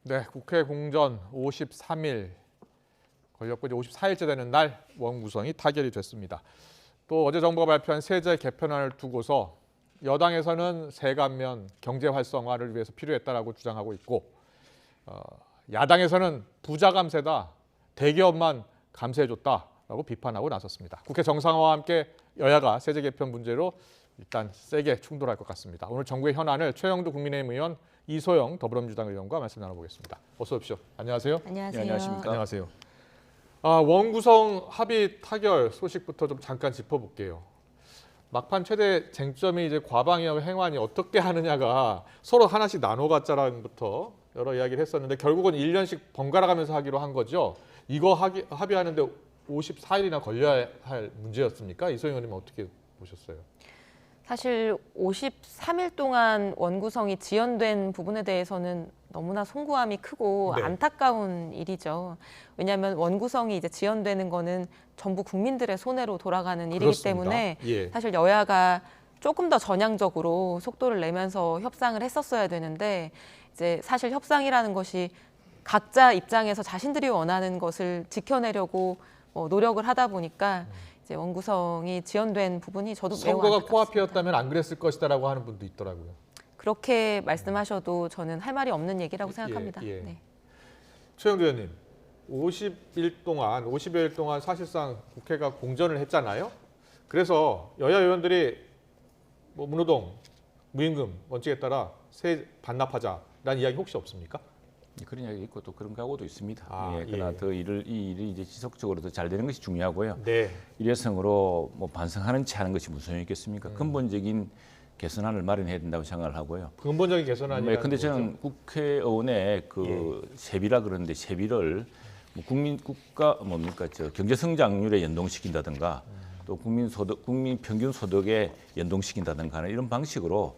네, 국회 공전 53일 걸렸고 이제 54일째 되는 날 원구성이 타결이 됐습니다. 또 어제 정부가 발표한 세제 개편안을 두고서 여당에서는 세감면 경제 활성화를 위해서 필요했다라고 주장하고 있고 야당에서는 부자 감세다, 대기업만 감세해줬다라고 비판하고 나섰습니다. 국회 정상화와 함께 여야가 세제 개편 문제로 일단 세게 충돌할 것 같습니다. 오늘 정부의 현안을 최영두 국민의힘 의원, 이소영 더불어민주당 의원과 말씀 나눠보겠습니다. 어서 오십시오. 안녕하세요. 안녕하세요. 네, 안녕하십니까. 안녕하세요. 원구성 합의 타결 소식부터 좀 잠깐 짚어볼게요. 막판 최대 쟁점이 이제 과방위하고 행안위 어떻게 하느냐가 서로 하나씩 나눠 갖자라는부터 여러 이야기를 했었는데 결국은 1년씩 번갈아 가면서 하기로 한 거죠. 이거 합의하는데 54일이나 걸려야 할 문제였습니까? 이소영 의원님은 어떻게 보셨어요? 사실 53일 동안 원구성이 지연된 부분에 대해서는 너무나 송구함이 크고 네. 안타까운 일이죠. 왜냐하면 원구성이 이제 지연되는 거는 전부 국민들의 손해로 돌아가는 일이기 그렇습니다. 때문에 예. 사실 여야가 조금 더 전향적으로 속도를 내면서 협상을 했었어야 되는데 이제 사실 협상이라는 것이 각자 입장에서 자신들이 원하는 것을 지켜내려고 노력을 하다 보니까 이제 원구성이 지연된 부분이 저도 매우 선거가 안타깝습니다. 코앞이었다면 안 그랬을 것이다라고 하는 분도 있더라고요. 그렇게 말씀하셔도 저는 할 말이 없는 얘기라고 예, 생각합니다. 예. 네. 최영두 의원님, 50여일 동안 사실상 국회가 공전을 했잖아요. 그래서 여야 의원들이 문호동, 무임금 원칙에 따라 세 반납하자라는 이야기 혹시 없습니까? 그런 이야기 있고 또 그런 각오도 있습니다. 아, 그러나 예. 더 이 일이 이제 지속적으로 더 잘 되는 것이 중요하고요. 네. 일회성으로 반성하는 채 하는 것이 무슨 소용이 있겠습니까? 근본적인 개선안을 마련해야 된다고 생각을 하고요. 근본적인 개선안이라는 근데 거죠. 저는 국회의원의 그 세비라 그러는데 세비를 국가 경제 성장률에 연동시킨다든가 또 국민 평균 소득에 연동시킨다든가 하는 이런 방식으로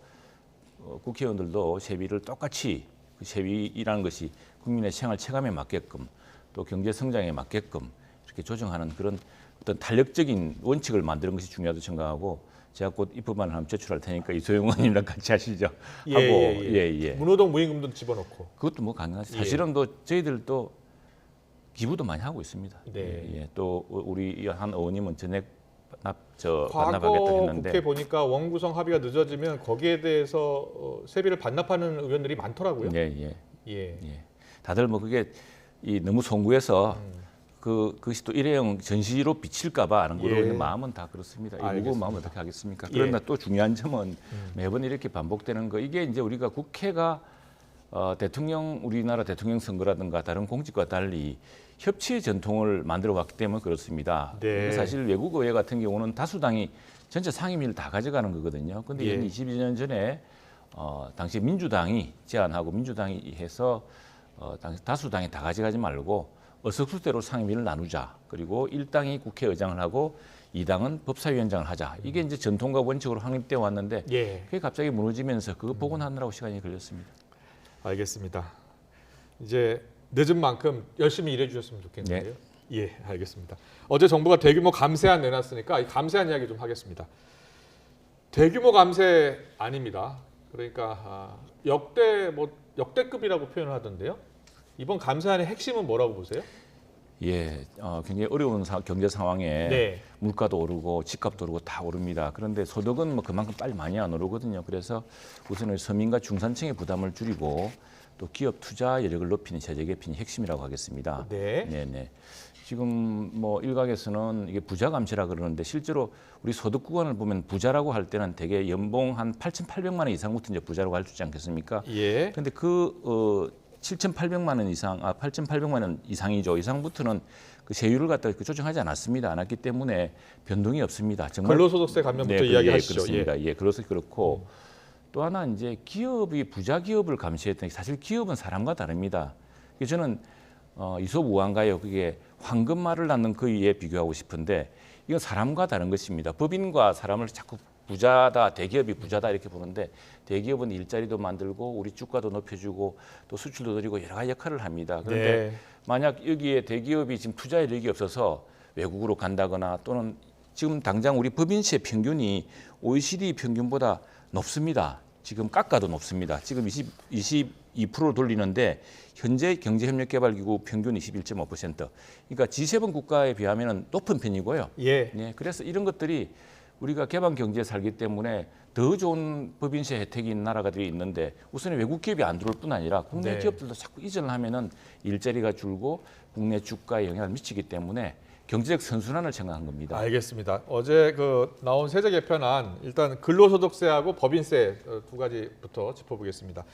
국회의원들도 세비를 똑같이 그 세비라는 것이 국민의 생활 체감에 맞게끔 또 경제 성장에 맞게끔 이렇게 조정하는 그런 어떤 탄력적인 원칙을 만드는 것이 중요하다고 생각하고 제가 곧 이 법안을 한번 제출할 테니까 이소영 의원님랑 같이 하시죠. 예. 문호동 무임금도 집어넣고. 그것도 가능하죠. 예. 사실은 또 저희들도 기부도 많이 하고 있습니다. 네. 또 우리 한 의원님은 전액 과거 반납하겠다 했는데 국회 보니까 원구성 합의가 늦어지면 거기에 대해서 세비를 반납하는 의원들이 많더라고요. 예. 예. 다들 그게 너무 송구해서 그것이 또 일회용 전시로 비칠까봐 하는 거로 있는 마음은 다 그렇습니다. 이 무거운 알겠습니다. 마음은 어떻게 하겠습니까? 예. 그러나 또 중요한 점은 매번 이렇게 반복되는 거 이게 이제 우리가 국회가 우리나라 대통령 선거라든가 다른 공직과 달리 협치의 전통을 만들어 왔기 때문에 그렇습니다. 네. 사실 외국 의회 같은 경우는 다수당이 전체 상임위를 다 가져가는 거거든요. 그런데 예. 22년 전에 당시 민주당이 제안하고 민주당이 해서 당시 다수당이 다 가져가지 말고 의석수대로 상임위를 나누자. 그리고 1당이 국회의장을 하고 2당은 법사위원장을 하자. 이게 이제 전통과 원칙으로 확립되어 왔는데 예. 그게 갑자기 무너지면서 그거 복원하느라고 시간이 걸렸습니다. 알겠습니다. 이제 늦은 만큼 열심히 일해 주셨으면 좋겠는데요. 네. 예, 알겠습니다. 어제 정부가 대규모 감세안 내놨으니까 이 감세안 이야기 좀 하겠습니다. 대규모 감세 아닙니다. 그러니까 역대급이라고 표현을 하던데요. 이번 감세안의 핵심은 뭐라고 보세요? 굉장히 어려운 경제 상황에 네. 물가도 오르고 집값도 오르고 다 오릅니다. 그런데 소득은 그만큼 빨리 많이 안 오르거든요. 그래서 우선은 서민과 중산층의 부담을 줄이고 또 기업 투자 여력을 높이는 세제 개편이 핵심이라고 하겠습니다. 네. 지금 일각에서는 이게 부자 감세라 그러는데 실제로 우리 소득 구간을 보면 부자라고 할 때는 대개 연봉 한 8,800만 원 이상부터 이제 부자라고 할 수 있지 않겠습니까? 예. 그런데 7,800만 원 이상, 8,800만 원 이상이죠. 이상부터는 그 세율을 갖다 조정하지 않았습니다. 않았기 때문에 변동이 없습니다. 정말 근로소득세 감면부터 이야기하시죠. 그렇습니다. 그래서 그렇고 또 하나 이제 부자 기업을 감시했더니 사실 기업은 사람과 다릅니다. 그래서 저는 이솝우한가요? 그게 황금말을 낳는 거위에 비교하고 싶은데 이건 사람과 다른 것입니다. 법인과 사람을 자꾸 부자다, 대기업이 부자다 이렇게 보는데 대기업은 일자리도 만들고 우리 주가도 높여주고 또 수출도 늘리고 여러 가지 역할을 합니다. 그런데 만약 여기에 대기업이 지금 투자 여력이 없어서 외국으로 간다거나 또는 지금 당장 우리 법인세 평균이 OECD 평균보다 높습니다. 지금 깎아도 높습니다. 지금 22% 돌리는데 현재 경제협력개발기구 평균 21.5%. 그러니까 G7 국가에 비하면 높은 편이고요. 예. 네, 그래서 이런 것들이 우리가 개방 경제에 살기 때문에 더 좋은 법인세 혜택이 있는 나라들이 있는데 우선 외국 기업이 안 들어올 뿐 아니라 국내 네. 기업들도 자꾸 이전을 하면은 일자리가 줄고 국내 주가에 영향을 미치기 때문에 경제적 선순환을 생각한 겁니다. 알겠습니다. 어제 그 나온 세제 개편안 일단 근로소득세하고 법인세 두 가지부터 짚어보겠습니다.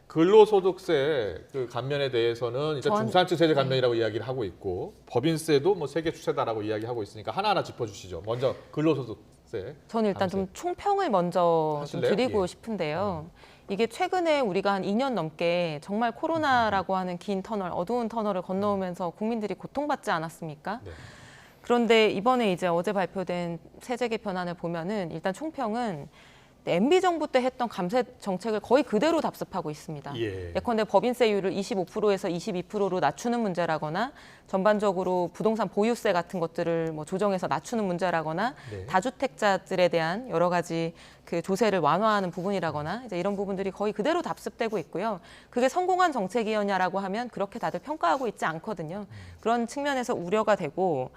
근로소득세 그 감면에 대해서는 일단 중산층 세제 감면이라고 이야기를 하고 있고 법인세도 뭐 세계 추세다라고 이야기하고 있으니까 하나하나 짚어주시죠. 먼저 근로소득세. 저는 일단 좀 총평을 먼저 좀 하실래요? 드리고 예. 싶은데요. 이게 최근에 우리가 한 2년 넘게 정말 코로나라고 하는 긴 터널, 어두운 터널을 건너오면서 국민들이 고통받지 않았습니까? 네. 그런데 이번에 이제 어제 발표된 세제 개편안을 보면은 일단 총평은 MB 정부 때 했던 감세 정책을 거의 그대로 답습하고 있습니다. 예. 예컨대 법인세율을 25%에서 22%로 낮추는 문제라거나 전반적으로 부동산 보유세 같은 것들을 뭐 조정해서 낮추는 문제라거나 네. 다주택자들에 대한 여러 가지 그 조세를 완화하는 부분이라거나 이제 이런 부분들이 거의 그대로 답습되고 있고요. 그게 성공한 정책이었냐라고 하면 그렇게 다들 평가하고 있지 않거든요. 그런 측면에서 우려가 되고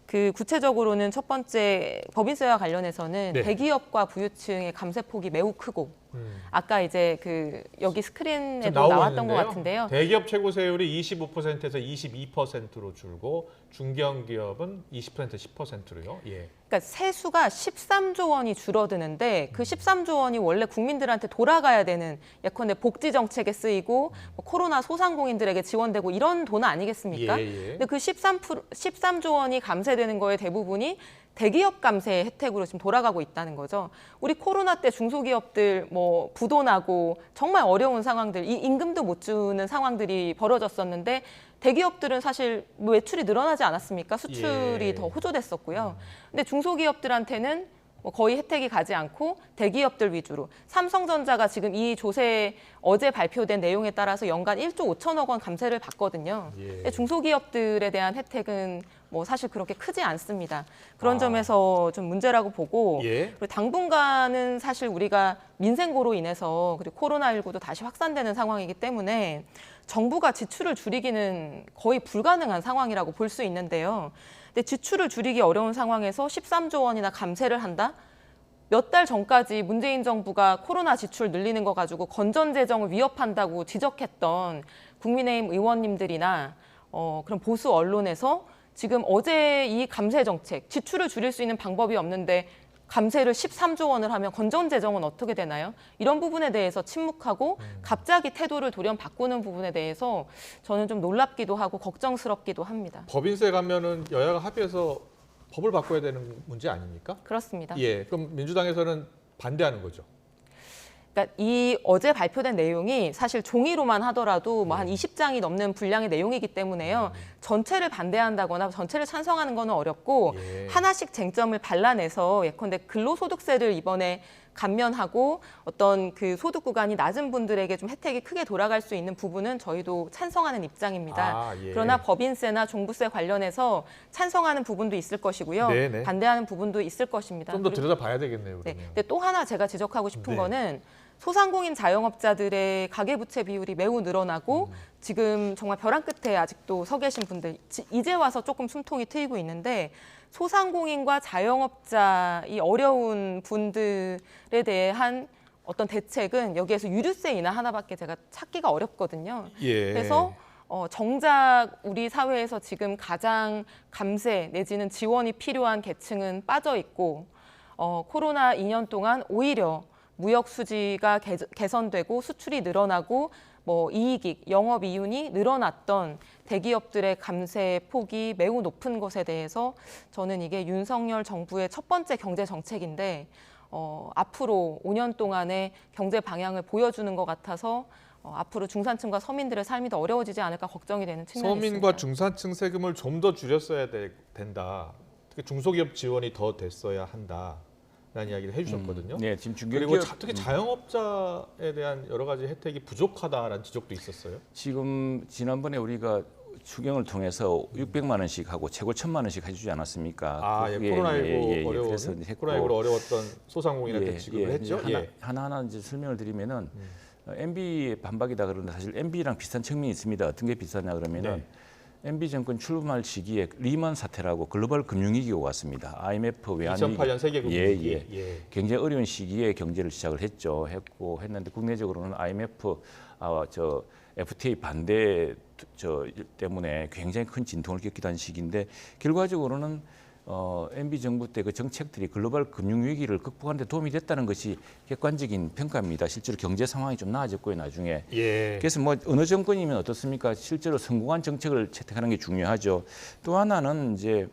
그 구체적으로는 첫 번째 법인세와 관련해서는 네. 대기업과 부유층의 감세폭이 매우 크고 아까 이제 그 여기 지금 스크린에도 나오고 나왔던 있는데요. 것 같은데요. 대기업 최고세율이 25%에서 22%로 줄고 중견기업은 20% 10%로요. 예. 그러니까 세수가 13조 원이 줄어드는데 그 13조 원이 원래 국민들한테 돌아가야 되는 예컨대 복지 정책에 쓰이고 뭐 코로나 소상공인들에게 지원되고 이런 돈 아니겠습니까? 예, 예. 근데 그 13조 원이 감세되는 거의 대부분이 대기업 감세 혜택으로 지금 돌아가고 있다는 거죠. 우리 코로나 때 중소기업들 뭐 부도나고 정말 어려운 상황들, 이 임금도 못 주는 상황들이 벌어졌었는데 대기업들은 사실 뭐 매출이 늘어나지 않았습니까? 수출이 예. 더 호조됐었고요. 근데 중소기업들한테는 뭐 거의 혜택이 가지 않고 대기업들 위주로 삼성전자가 지금 이 조세 어제 발표된 내용에 따라서 연간 1조 5천억 원 감세를 받거든요. 예. 근데 중소기업들에 대한 혜택은 뭐 사실 그렇게 크지 않습니다. 그런 점에서 좀 문제라고 보고 예. 그리고 당분간은 사실 우리가 민생고로 인해서 그리고 코로나19도 다시 확산되는 상황이기 때문에 정부가 지출을 줄이기는 거의 불가능한 상황이라고 볼 수 있는데요. 근데 지출을 줄이기 어려운 상황에서 13조 원이나 감세를 한다? 몇 달 전까지 문재인 정부가 코로나 지출 늘리는 거 가지고 건전 재정을 위협한다고 지적했던 국민의힘 의원님들이나 그런 보수 언론에서 지금 어제 이 감세 정책, 지출을 줄일 수 있는 방법이 없는데 감세를 13조 원을 하면 건전 재정은 어떻게 되나요? 이런 부분에 대해서 침묵하고 갑자기 태도를 돌연 바꾸는 부분에 대해서 저는 좀 놀랍기도 하고 걱정스럽기도 합니다. 법인세 감면은 여야가 합의해서 법을 바꿔야 되는 문제 아닙니까? 그렇습니다. 예. 그럼 민주당에서는 반대하는 거죠. 그러니까 이 어제 발표된 내용이 사실 종이로만 하더라도 뭐 한 20장이 넘는 분량의 내용이기 때문에요. 전체를 반대한다거나 전체를 찬성하는 거는 어렵고 예. 하나씩 쟁점을 발라내서 예컨대 근로소득세를 이번에 감면하고 어떤 그 소득 구간이 낮은 분들에게 좀 혜택이 크게 돌아갈 수 있는 부분은 저희도 찬성하는 입장입니다. 아, 예. 그러나 법인세나 종부세 관련해서 찬성하는 부분도 있을 것이고요. 네네. 반대하는 부분도 있을 것입니다. 좀 더 그리고 들여다봐야 되겠네요. 네. 그러면. 근데 또 하나 제가 지적하고 싶은 네. 거는 소상공인 자영업자들의 가계부채 비율이 매우 늘어나고 지금 정말 벼랑 끝에 아직도 서 계신 분들 이제 와서 조금 숨통이 트이고 있는데 소상공인과 자영업자 이 어려운 분들에 대한 어떤 대책은 여기에서 유류세 인하 하나밖에 제가 찾기가 어렵거든요. 예. 그래서 정작 우리 사회에서 지금 가장 감세 내지는 지원이 필요한 계층은 빠져 있고 코로나 2년 동안 오히려 무역 수지가 개선되고 수출이 늘어나고 뭐 이익, 영업 이윤이 늘어났던 대기업들의 감세 폭이 매우 높은 것에 대해서 저는 이게 윤석열 정부의 첫 번째 경제 정책인데 앞으로 5년 동안의 경제 방향을 보여주는 것 같아서 앞으로 중산층과 서민들의 삶이 더 어려워지지 않을까 걱정이 되는 측면이 있습니다. 서민과 중산층 세금을 좀 더 줄였어야 된다. 특히 중소기업 지원이 더 됐어야 한다라는 이야기를 해주셨거든요. 네, 지금 그리고 중견기업 특히 자영업자에 대한 여러 가지 혜택이 부족하다라는 지적도 있었어요. 지금 지난번에 우리가 추경을 통해서 600만 원씩 하고 최고 1,000만 원씩 해주지 않았습니까? 아, 예, 그게 코로나19 그래서 어려운 이제 했고, 코로나19로 어려웠던 소상공인한테 지급을 했죠. 이제 하나하나 이제 설명을 드리면은 MB의 반박이다 그러는데 사실 MB랑 비슷한 측면이 있습니다. 어떤 게 비슷하냐 그러면은 MB 정권 출범할 시기에 리먼 사태라고 글로벌 금융위기가 왔습니다. IMF 외환위기. 2008년 세계 금융위기. 굉장히 어려운 시기에 경제를 시작을 했는데 국내적으로는 IMF FTA 반대 때문에 굉장히 큰 진통을 겪기도 한 시기인데 결과적으로는 MB 정부 때 그 정책들이 글로벌 금융위기를 극복하는 데 도움이 됐다는 것이 객관적인 평가입니다. 실제로 경제 상황이 좀 나아졌고요, 나중에. 그래서 뭐 어느 정권이면 어떻습니까? 실제로 성공한 정책을 채택하는 게 중요하죠. 또 하나는 이제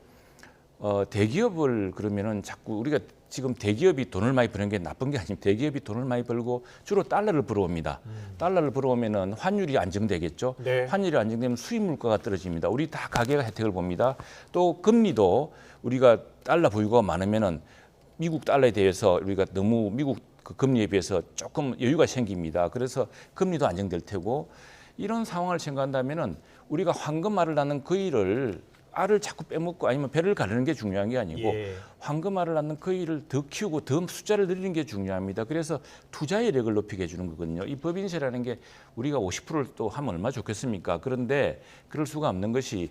대기업을 그러면은 자꾸 우리가 지금 대기업이 돈을 많이 버는 게 나쁜 게 아니고 대기업이 돈을 많이 벌고 주로 달러를 벌어옵니다. 달러를 벌어오면은 환율이 안정되겠죠. 환율이 안정되면 수입 물가가 떨어집니다. 우리 다 가계가 혜택을 봅니다. 또 금리도 우리가 달러 보유고가 많으면은 미국 달러에 대해서 우리가 너무 미국 그 금리에 비해서 조금 여유가 생깁니다. 그래서 금리도 안정될 테고 이런 상황을 생각한다면은 우리가 황금알을 낳는 그 일을 알을 자꾸 빼먹고 아니면 배를 가르는 게 중요한 게 아니고 황금알을 낳는 그 일을 더 키우고 더 숫자를 늘리는 게 중요합니다. 그래서 투자 여력을 높이게 해주는 거거든요. 이 법인세라는 게 우리가 50%를 또 하면 얼마나 좋겠습니까? 그런데 그럴 수가 없는 것이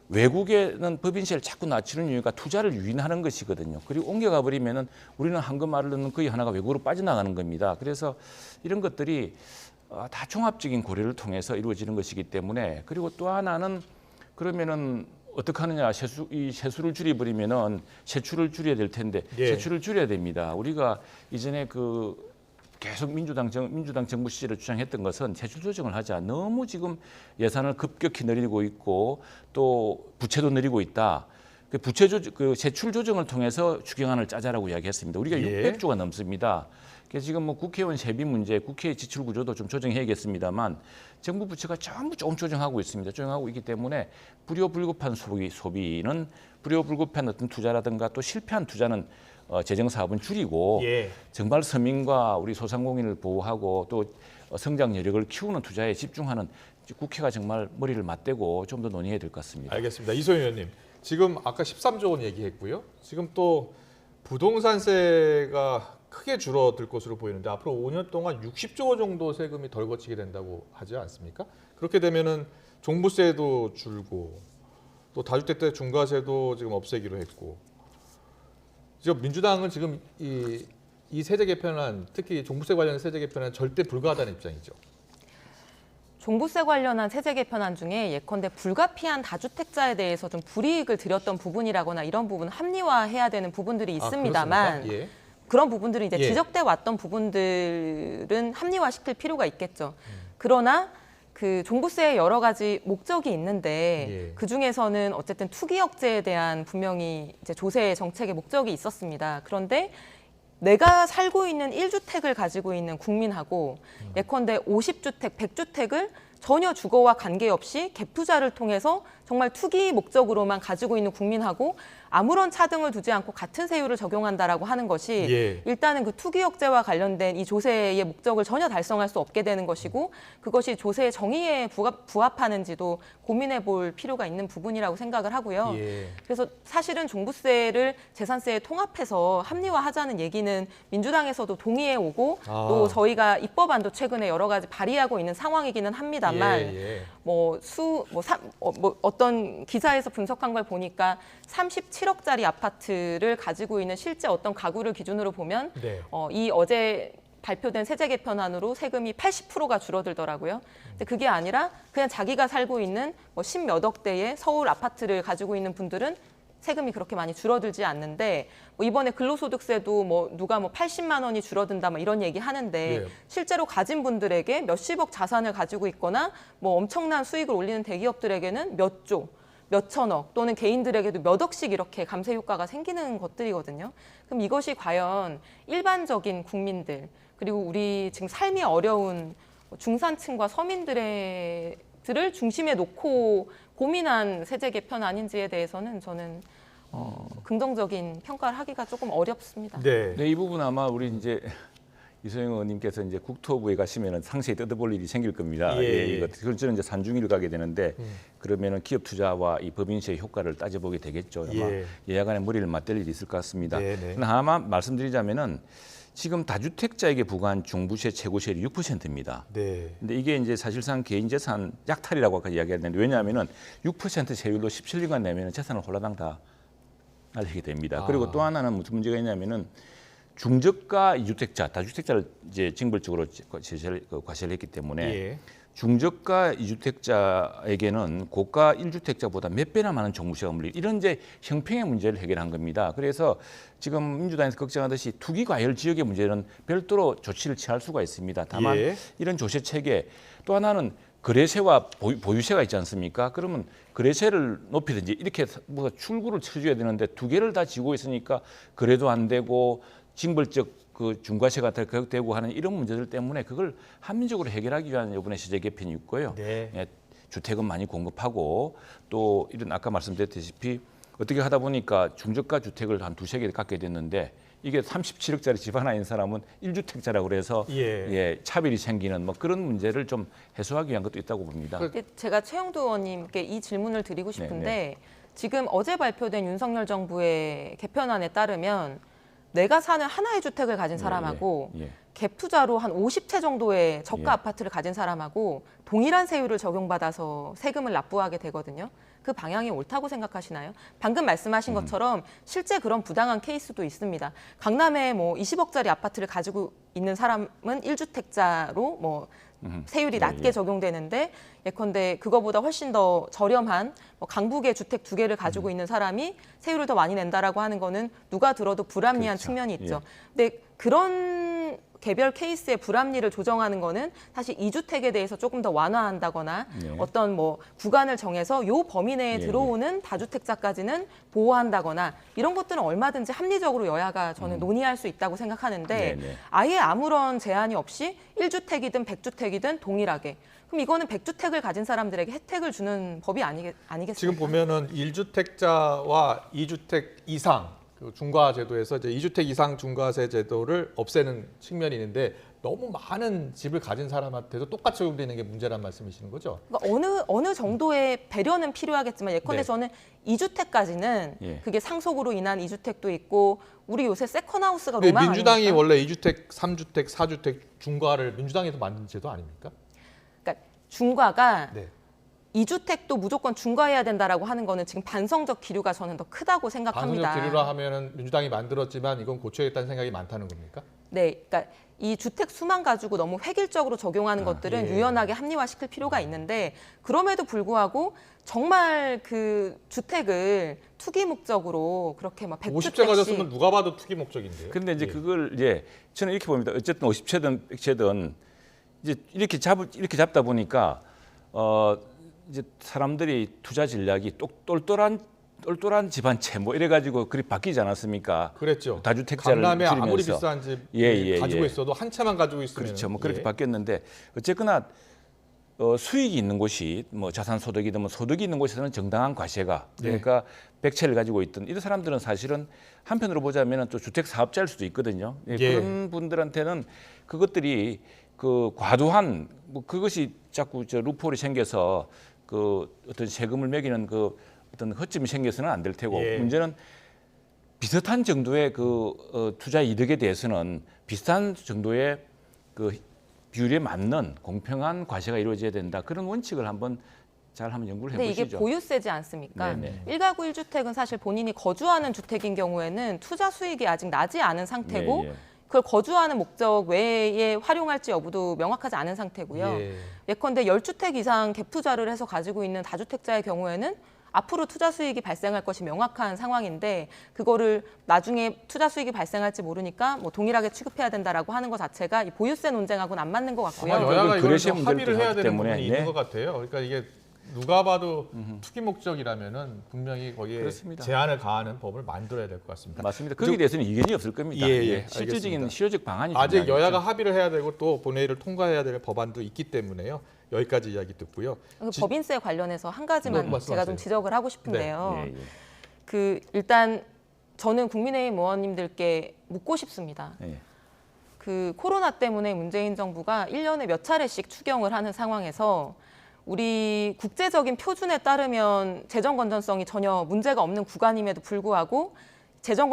외국에는 법인세를 자꾸 낮추는 이유가 투자를 유인하는 것이거든요. 그리고 옮겨가 버리면은 우리는 황금알을 넣는 거의 하나가 외국으로 빠져나가는 겁니다. 그래서 이런 것들이 다 종합적인 고려를 통해서 이루어지는 것이기 때문에 그리고 또 하나는 그러면은 어떻게 하느냐 이 세수를 줄여버리면은 세출을 줄여야 될 텐데 세출을 줄여야 됩니다. 우리가 이전에 그 계속 민주당 정부 시절에 주장했던 것은 세출 조정을 하자. 너무 지금 예산을 급격히 늘리고 있고 또 부채도 늘리고 있다. 그 세출 조정을 통해서 추경안을 짜자라고 이야기했습니다. 우리가 600조가 넘습니다. 그래서 지금 뭐 국회의원 세비 문제, 국회 지출 구조도 좀 조정해야겠습니다만 정부 부처가 전부 조금 조정하고 있습니다. 조정하고 있기 때문에 불효불급한 소비는 불효불급한 어떤 투자라든가 또 실패한 투자는 재정 사업은 줄이고 정말 서민과 우리 소상공인을 보호하고 또 성장 여력을 키우는 투자에 집중하는 국회가 정말 머리를 맞대고 좀 더 논의해야 될 것 같습니다. 알겠습니다. 이소연 의원님, 지금 아까 13조 원 얘기했고요. 지금 또 부동산세가 크게 줄어들 것으로 보이는데 앞으로 5년 동안 60조 원 정도 세금이 덜 거치게 된다고 하지 않습니까? 그렇게 되면은 종부세도 줄고 또 다주택자 중과세도 지금 없애기로 했고 지금 민주당은 지금 이 세제 개편안 특히 종부세 관련 세제 개편안 절대 불가하다는 입장이죠. 종부세 관련한 세제 개편안 중에 예컨대 불가피한 다주택자에 대해서 좀 불이익을 드렸던 부분이라거나 이런 부분 합리화해야 되는 부분들이 있습니다만 그런 부분들이 이제 지적돼 왔던 부분들은 합리화시킬 필요가 있겠죠. 그러나 그 종부세의 여러 가지 목적이 있는데 그 중에서는 어쨌든 투기 억제에 대한 분명히 이제 조세 정책의 목적이 있었습니다. 그런데 내가 살고 있는 1주택을 가지고 있는 국민하고 예컨대 50주택, 100주택을 전혀 주거와 관계없이 갭 투자를 통해서 정말 투기 목적으로만 가지고 있는 국민하고 아무런 차등을 두지 않고 같은 세율을 적용한다라고 하는 것이 일단은 그 투기 억제와 관련된 이 조세의 목적을 전혀 달성할 수 없게 되는 것이고 그것이 조세의 정의에 부합하는지도 고민해 볼 필요가 있는 부분이라고 생각을 하고요. 그래서 사실은 종부세를 재산세에 통합해서 합리화하자는 얘기는 민주당에서도 동의해 오고 또 저희가 입법안도 최근에 여러 가지 발의하고 있는 상황이기는 합니다만 어떤 기사에서 분석한 걸 보니까 37억짜리 아파트를 가지고 있는 실제 어떤 가구를 기준으로 보면 이 어제 발표된 세제 개편안으로 세금이 80%가 줄어들더라고요. 근데 그게 아니라 그냥 자기가 살고 있는 뭐 10몇억 대의 서울 아파트를 가지고 있는 분들은 세금이 그렇게 많이 줄어들지 않는데 뭐 이번에 근로소득세도 뭐 누가 뭐 80만 원이 줄어든다 뭐 이런 얘기 하는데 실제로 가진 분들에게 몇십억 자산을 가지고 있거나 뭐 엄청난 수익을 올리는 대기업들에게는 몇 조, 몇천억 또는 개인들에게도 몇 억씩 이렇게 감세 효과가 생기는 것들이거든요. 그럼 이것이 과연 일반적인 국민들 그리고 우리 지금 삶이 어려운 중산층과 서민들을 중심에 놓고 고민한 세제 개편 아닌지에 대해서는 저는 긍정적인 평가를 하기가 조금 어렵습니다. 네, 이 부분 아마 우리 이제 이소영 의원님께서 이제 국토부에 가시면은 상세히 뜯어볼 일이 생길 겁니다. 예. 이거 저는 이제 산중위를 가게 되는데 그러면은 기업 투자와 이 법인세의 효과를 따져보게 되겠죠. 아마 예. 여야간에 머리를 맞댈 일이 있을 것 같습니다. 네네. 하나 말씀드리자면은 지금 다주택자에게 부과한 중부세 최고세율이 6%입니다. 네. 근데 이게 이제 사실상 개인 재산 약탈이라고 아까 이야기했는데 왜냐하면은 6% 세율로 17년간 내면은 재산을 홀라당 다 날리게 됩니다. 그리고 또 하나는 무슨 문제가 있냐면은 중저가 이주택자, 다주택자를 이제 징벌적으로 과세를 했기 때문에 예. 중저가 이주택자에게는 고가 1주택자보다 몇 배나 많은 종부세가 물리 이런 이제 형평의 문제를 해결한 겁니다. 그래서 지금 민주당에서 걱정하듯이 투기 과열 지역의 문제는 별도로 조치를 취할 수가 있습니다. 다만 예. 이런 조세 체계 또 하나는 거래세와 보유세가 있지 않습니까? 그러면 거래세를 높이든지 이렇게 뭐 출구를 쳐줘야 되는데 두 개를 다 지고 있으니까 거래도 안 되고 징벌적 그 중과세가 되고 하는 이런 문제들 때문에 그걸 합리적으로 해결하기 위한 이번에 시제 개편이 있고요. 네. 예, 주택은 많이 공급하고 또 이런 아까 말씀드렸다시피 어떻게 하다 보니까 중저가 주택을 한 두세 개 갖게 됐는데 이게 37억짜리 집 하나 있는 사람은 1주택자라고 그래서 예. 차별이 생기는 뭐 그런 문제를 좀 해소하기 위한 것도 있다고 봅니다. 제가 최영두 의원님께 이 질문을 드리고 싶은데 네. 지금 어제 발표된 윤석열 정부의 개편안에 따르면 내가 사는 하나의 주택을 가진 사람하고 예. 갭 투자로 한 50채 정도의 저가 예. 아파트를 가진 사람하고 동일한 세율을 적용받아서 세금을 납부하게 되거든요. 그 방향이 옳다고 생각하시나요? 방금 말씀하신 것처럼 실제 그런 부당한 케이스도 있습니다. 강남에 뭐 20억짜리 아파트를 가지고 있는 사람은 1주택자로 뭐 세율이 낮게 적용되는데 예컨대 그거보다 훨씬 더 저렴한 뭐 강북의 주택 두 개를 가지고 있는 사람이 세율을 더 많이 낸다라고 하는 거는 누가 들어도 불합리한 그렇죠. 측면이 있죠. 근데 그런 개별 케이스의 불합리를 조정하는 거는 사실 이주택에 대해서 조금 더 완화한다거나 네. 어떤 뭐 구간을 정해서 요 범위 내에 예, 들어오는 다주택자까지는 보호한다거나 이런 것들은 얼마든지 합리적으로 여야가 저는 논의할 수 있다고 생각하는데 네, 네. 아예 아무런 제한이 없이 1주택이든 100주택이든 동일하게 그럼 이거는 100주택을 가진 사람들에게 혜택을 주는 법이 아니겠습니까? 지금 보면은 1주택자와 2주택 이상 그 중과 제도에서 이제 2주택 이상 중과세 제도를 없애는 측면이 있는데 너무 많은 집을 가진 사람한테도 똑같이 적용되는 게 문제란 말씀이시는 거죠? 그러니까 어느 정도의 배려는 필요하겠지만 예컨대 네. 저는 2주택까지는 예. 그게 상속으로 인한 2주택도 있고 우리 요새 세컨하우스가 근데 로망 민주당이 아닙니까? 원래 2주택, 3주택, 4주택 중과를 민주당에서 만든 제도 아닙니까? 그러니까 중과가 네. 2주택도 무조건 중과해야 된다라고 하는 거는 지금 반성적 기류가 저는 더 크다고 생각합니다. 반성적 기류라 하면은 민주당이 만들었지만 이건 고쳐야겠다는 생각이 많다는 겁니까? 네, 그러니까 이 주택 수만 가지고 너무 획일적으로 적용하는 것들은 예. 유연하게 합리화시킬 필요가 있는데 그럼에도 불구하고 정말 그 주택을 투기 목적으로 그렇게 막 50채 가졌으면 100주택씩 누가 봐도 투기 목적인데요. 근데 이제 예. 그걸 이제 저는 이렇게 봅니다. 어쨌든 50채든 100채든 이제 이렇게 잡다 보니까 이제 사람들이 투자 전략이 똘똘한 집 한 채 뭐 이래가지고 그리 바뀌지 않았습니까? 그랬죠. 다주택자를 강남에 아무리 줄이면서. 비싼 집 예, 가지고 예. 있어도 한 채만 가지고 있으면 그렇죠. 뭐 그렇게 바뀌었는데 어쨌거나 수익이 있는 곳이 뭐 자산소득이든 뭐 소득이 있는 곳에서는 정당한 과세가 그러니까 100채를 가지고 있던 이런 사람들은 사실은 한편으로 보자면 또 주택 사업자일 수도 있거든요. 예, 예. 그런 분들한테는 그것들이 그 과도한 뭐 그것이 자꾸 저 루폴이 생겨서 그 어떤 세금을 매기는 그 어떤 허점이 생겨서는 안 될 테고 예. 문제는 비슷한 정도의 그 투자 이득에 대해서는 비슷한 정도의 그 비율에 맞는 공평한 과세가 이루어져야 된다. 그런 원칙을 한번 잘 한번 연구를 근데 해보시죠. 이게 보유세지 않습니까? 네네. 1가구 1주택은 사실 본인이 거주하는 주택인 경우에는 투자 수익이 아직 나지 않은 상태고 예, 예. 그걸 거주하는 목적 외에 활용할지 여부도 명확하지 않은 상태고요. 예. 예컨대 10주택 이상 갭 투자를 해서 가지고 있는 다주택자의 경우에는 앞으로 투자 수익이 발생할 것이 명확한 상황인데 그거를 나중에 투자 수익이 발생할지 모르니까 뭐 동일하게 취급해야 된다라고 하는 것 자체가 이 보유세 논쟁하고는 안 맞는 것 같고요. 아마 여야가 이걸 거래세 좀 문제를 합의를 또 해야 하기 되는 때문에, 부분이 네. 있는 것 같아요. 그러니까 이게 누가 봐도 투기 목적이라면은 분명히 거기에 그렇습니다. 제한을 가하는 법을 만들어야 될 것 같습니다. 맞습니다. 거기에 대해서는 이견이 없을 겁니다. 예, 예, 실질적인 알겠습니다. 실효적 방안이 아직 중요하겠죠. 여야가 합의를 해야 되고 또 본회의를 통과해야 될 법안도 있기 때문에요. 여기까지 이야기 듣고요. 그 법인세 관련해서 한 가지만 네, 말씀하세요. 제가 좀 지적을 하고 싶은데요. 예, 예. 그 일단 저는 국민의힘 의원님들께 묻고 싶습니다. 예. 그 코로나 때문에 문재인 정부가 1년에 몇 차례씩 추경을 하는 상황에서 우리 국제적인 표준에 따르면 재정 건전성이 전혀 문제가 없는 구간임에도 불구하고 재정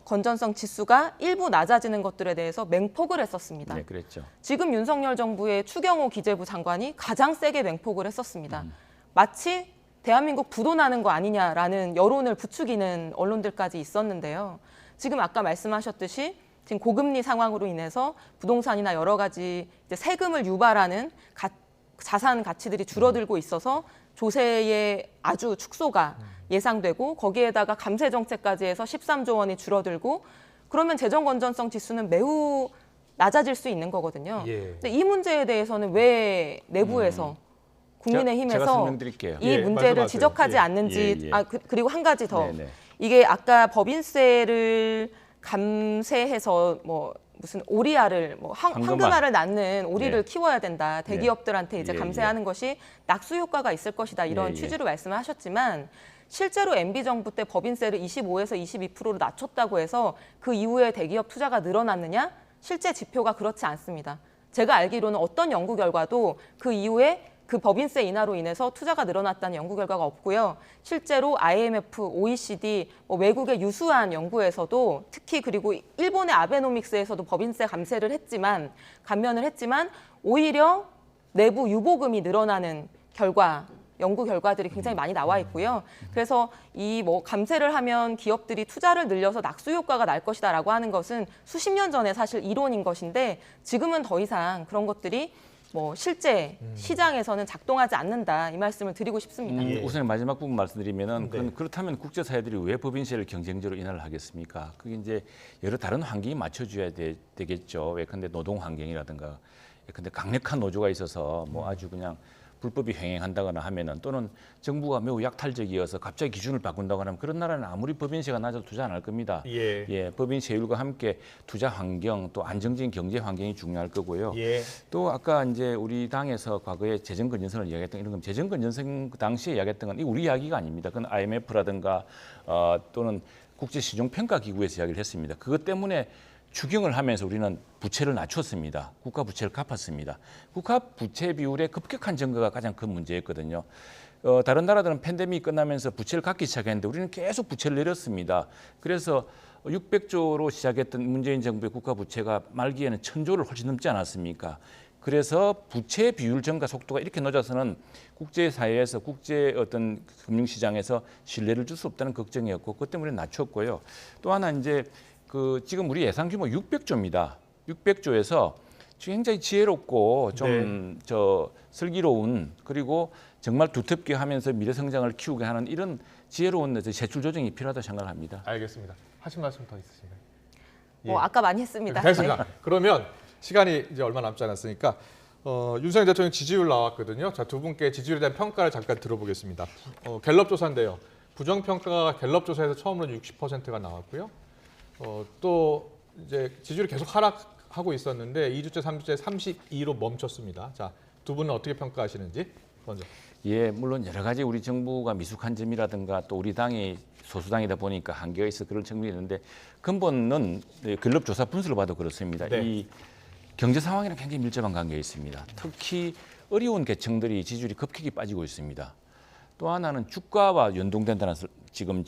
건전성 지수가 일부 낮아지는 것들에 대해서 맹폭을 했었습니다. 네, 그랬죠. 지금 윤석열 정부의 추경호 기재부 장관이 가장 세게 맹폭을 했었습니다. 마치 대한민국 부도 나는 거 아니냐라는 여론을 부추기는 언론들까지 있었는데요. 지금 아까 말씀하셨듯이 지금 고금리 상황으로 인해서 부동산이나 여러 가지 이제 세금을 유발하는 자산 가치들이 줄어들고 있어서 조세의 아주 축소가 예상되고 거기에다가 감세 정책까지 해서 13조 원이 줄어들고 그러면 재정 건전성 지수는 매우 낮아질 수 있는 거거든요. 예. 근데 이 문제에 대해서는 왜 내부에서 제가 국민의힘에서 설명드릴게요. 이 예, 문제를 말씀하세요. 지적하지 예. 않는지 예, 예. 그리고 한 가지 더 네네. 이게 아까 법인세를 감세해서 뭐 무슨 오리알을 뭐 황금알을 낳는 오리를 네. 키워야 된다. 대기업들한테 이제 예, 감세하는 것이 낙수 효과가 있을 것이다. 이런 예, 예. 취지로 말씀을 하셨지만 실제로 MB 정부 때 법인세를 25에서 22%로 낮췄다고 해서 그 이후에 대기업 투자가 늘어났느냐? 실제 지표가 그렇지 않습니다. 제가 알기로는 어떤 연구 결과도 그 이후에 그 법인세 인하로 인해서 투자가 늘어났다는 연구 결과가 없고요. 실제로 IMF, OECD, 외국의 유수한 연구에서도 특히 그리고 일본의 아베노믹스에서도 법인세 감면을 했지만 오히려 내부 유보금이 늘어나는 연구 결과들이 굉장히 많이 나와 있고요. 그래서 이 감세를 하면 기업들이 투자를 늘려서 낙수 효과가 날 것이다라고 하는 것은 수십 년 전에 사실 이론인 것인데 지금은 더 이상 그런 것들이 실제 시장에서는 작동하지 않는다 이 말씀을 드리고 싶습니다. 예. 우선 마지막 부분 말씀드리면은 네. 그렇다면 국제사회들이 왜 법인세를 경쟁적으로 인하를 하겠습니까? 그게 이제 여러 다른 환경이 맞춰줘야 되겠죠. 예컨대 노동 환경이라든가, 예컨대 강력한 노조가 있어서 아주 그냥 불법이 횡행한다거나 하면은 또는 정부가 매우 약탈적이어서 갑자기 기준을 바꾼다거나 하면 그런 나라는 아무리 법인세가 낮아도 투자 안 할 겁니다. 예. 법인세율과 함께 투자 환경 또 안정적인 경제 환경이 중요할 거고요. 예. 또 아까 이제 우리 당에서 과거에 재정 건전성을 이야기했던 이런 건 재정 건전성 당시에 이야기했던 건 우리 이야기가 아닙니다. 그건 IMF라든가 또는 국제 시중 평가 기구에서 이야기를 했습니다. 그것 때문에 추경을 하면서 우리는 부채를 낮췄습니다. 국가 부채를 갚았습니다. 국가 부채 비율의 급격한 증가가 가장 큰 문제였거든요. 다른 나라들은 팬데믹이 끝나면서 부채를 갚기 시작했는데 우리는 계속 부채를 내렸습니다. 그래서 600조로 시작했던 문재인 정부의 국가 부채가 말기에는 1000조를 훨씬 넘지 않았습니까? 그래서 부채 비율 증가 속도가 이렇게 늦어서는 국제사회에서 국제 어떤 금융시장에서 신뢰를 줄 수 없다는 걱정이었고 그것 때문에 낮췄고요. 또 하나 이제 지금 우리 예상 규모 600조입니다. 600조에서 지금 굉장히 지혜롭고 좀 슬기로운 그리고 정말 두텁게 하면서 미래 성장을 키우게 하는 이런 지혜로운 세출 조정이 필요하다고 생각합니다. 알겠습니다. 하신 말씀 더 있으신가요? 아까 많이 했습니다. 됐습니다. 그러면 시간이 이제 얼마 남지 않았으니까 윤석열 대통령 지지율 나왔거든요. 자, 두 분께 지지율에 대한 평가를 잠깐 들어보겠습니다. 갤럽 조사인데요. 부정평가가 갤럽 조사에서 처음으로 60%가 나왔고요. 또 이제 지지율이 계속 하락하고 있었는데 2주째, 3주째 32로 멈췄습니다. 자, 두 분은 어떻게 평가하시는지 먼저. 예, 물론 여러 가지 우리 정부가 미숙한 점이라든가 또 우리 당이 소수당이다 보니까 한계가 있어 그런 측면이 있는데 근본은 갤럽 조사 분수를 봐도 그렇습니다. 네. 이 경제 상황이랑 굉장히 밀접한 관계가 있습니다. 특히 어려운 계층들이 지지율이 급격히 빠지고 있습니다. 또 하나는 주가와 연동된다는 지금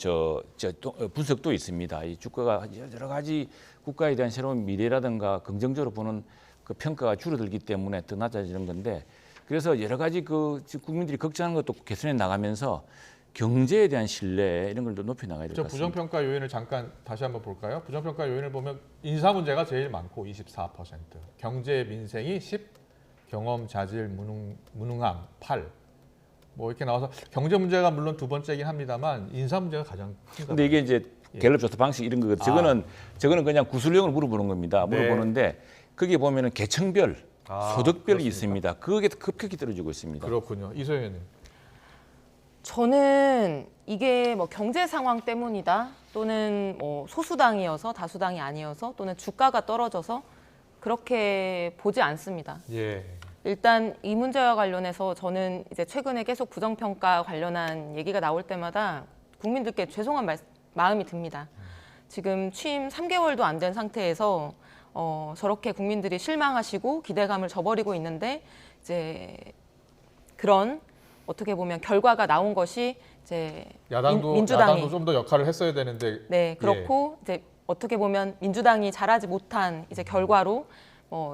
분석도 있습니다. 이 주가가 여러 가지 국가에 대한 새로운 미래라든가 긍정적으로 보는 그 평가가 줄어들기 때문에 더 낮아지는 건데 그래서 여러 가지 국민들이 걱정하는 것도 개선해 나가면서 경제에 대한 신뢰 이런 걸 더 높여 나가야 될 것 같습니다. 부정평가 요인을 잠깐 다시 한번 볼까요? 부정평가 요인을 보면 인사 문제가 제일 많고 24%, 경제 민생이 10, 경험 자질 무능함 8. 이렇게 나와서 경제 문제가 물론 두 번째긴 합니다만 인사 문제가 가장 큽니다. 근데 이게 이제 갤럽 조사 방식 이런 거 저거는 그냥 구술력을 물어보는 겁니다. 네. 물어보는데 거기에 보면은 계층별, 소득별이 그렇습니까? 있습니다. 그게 급격히 떨어지고 있습니다. 그렇군요. 이소영 의원님. 저는 이게 경제 상황 때문이다 또는 소수당이어서 다수당이 아니어서 또는 주가가 떨어져서 그렇게 보지 않습니다. 예. 일단 이 문제와 관련해서 저는 이제 최근에 계속 부정평가 관련한 얘기가 나올 때마다 국민들께 죄송한 마음이 듭니다. 지금 취임 3개월도 안 된 상태에서 저렇게 국민들이 실망하시고 기대감을 저버리고 있는데 이제 그런 어떻게 보면 결과가 나온 것이 이제 민주당이 좀 더 역할을 했어야 되는데 네 그렇고 이제 어떻게 보면 민주당이 잘하지 못한 이제 결과로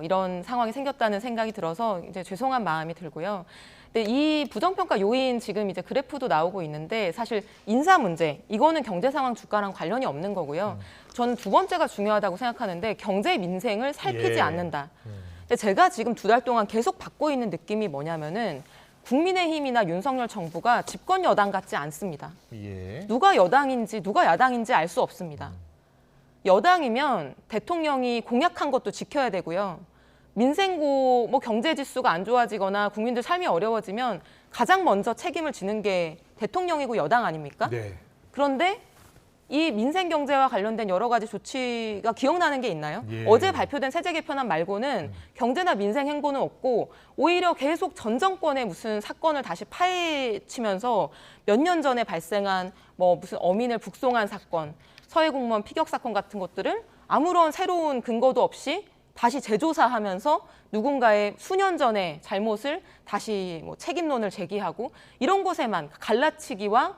이런 상황이 생겼다는 생각이 들어서 이제 죄송한 마음이 들고요. 근데 이 부정평가 요인 지금 이제 그래프도 나오고 있는데 사실 인사 문제 이거는 경제 상황 주가랑 관련이 없는 거고요. 저는 두 번째가 중요하다고 생각하는데 경제 민생을 살피지 않는다. 근데 제가 지금 2달 동안 계속 받고 있는 느낌이 뭐냐면은 국민의힘이나 윤석열 정부가 집권 여당 같지 않습니다. 예. 누가 여당인지 누가 야당인지 알 수 없습니다. 여당이면 대통령이 공약한 것도 지켜야 되고요. 민생고 경제 지수가 안 좋아지거나 국민들 삶이 어려워지면 가장 먼저 책임을 지는 게 대통령이고 여당 아닙니까? 네. 그런데 이 민생 경제와 관련된 여러 가지 조치가 기억나는 게 있나요? 예. 어제 발표된 세제 개편안 말고는 경제나 민생 행보는 없고 오히려 계속 전 정권의 무슨 사건을 다시 파헤치면서 몇 년 전에 발생한 무슨 어민을 북송한 사건, 서해 공무원 피격 사건 같은 것들을 아무런 새로운 근거도 없이 다시 재조사하면서 누군가의 수년 전의 잘못을 다시 책임론을 제기하고 이런 것에만 갈라치기와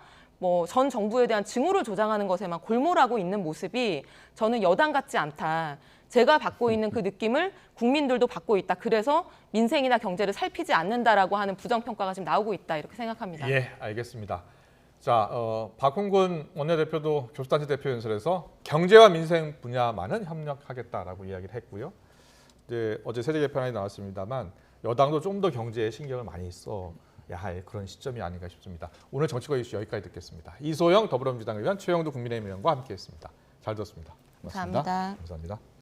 전 정부에 대한 증오를 조장하는 것에만 골몰하고 있는 모습이 저는 여당 같지 않다. 제가 받고 있는 그 느낌을 국민들도 받고 있다. 그래서 민생이나 경제를 살피지 않는다라고 하는 부정평가가 지금 나오고 있다. 이렇게 생각합니다. 예, 알겠습니다. 자, 박홍근 원내대표도 교수단체 대표 연설에서 경제와 민생 분야만은 협력하겠다라고 이야기를 했고요. 이제 어제 세제 개편안이 나왔습니다만 여당도 좀 더 경제에 신경을 많이 써야 할 그런 시점이 아닌가 싶습니다. 오늘 정치권 이슈 여기까지 듣겠습니다. 이소영 더불어민주당 의원, 최영두 국민의힘 의원과 함께했습니다. 잘 들었습니다. 고맙습니다. 감사합니다. 감사합니다.